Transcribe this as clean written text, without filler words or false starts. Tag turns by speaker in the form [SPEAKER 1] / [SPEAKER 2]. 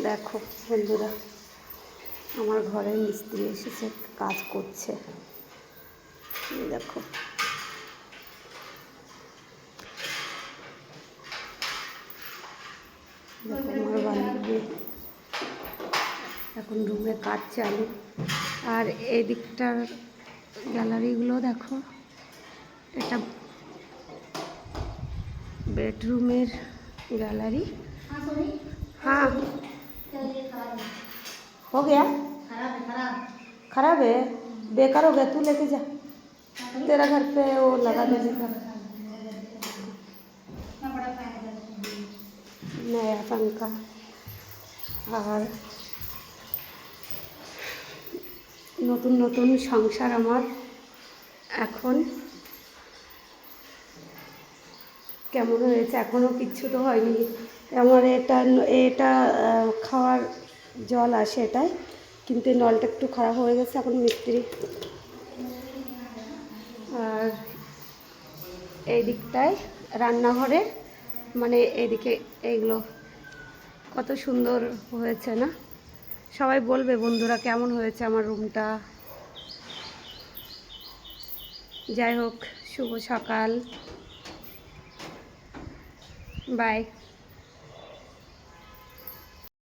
[SPEAKER 1] দেখো বন্ধুরা, আমার ঘরের মিস্ত্রি এসেছে, কাজ করছে। দেখো আমার বান্ধবী এখন রুমে কাজ চালু। আর এই দিকটার গ্যালারিগুলো দেখো, এটা बेडरूमेर गैलरी। हाँ हो गया, खराब है, बेकार हो गया, तू लेके जा, तेरा घर पे वो लगा देने का नया पंखा। और नतून नतून संसार आमार এখন কেমন হয়েছে, এখনও কিচ্ছু তো হয়নি। আমার এটা খাওয়ার জল আসে এটাই, কিন্তু এই নলটা একটু খারাপ হয়ে গেছে এখন মিস্ত্রি। আর এই দিকটায় রান্নাঘরে মানে এইদিকে এইগুলো কত সুন্দর হয়েছে না? সবাই বলবে বন্ধুরা কেমন হয়েছে আমার রুমটা। যাই হোক, শুভ সকাল, বাই।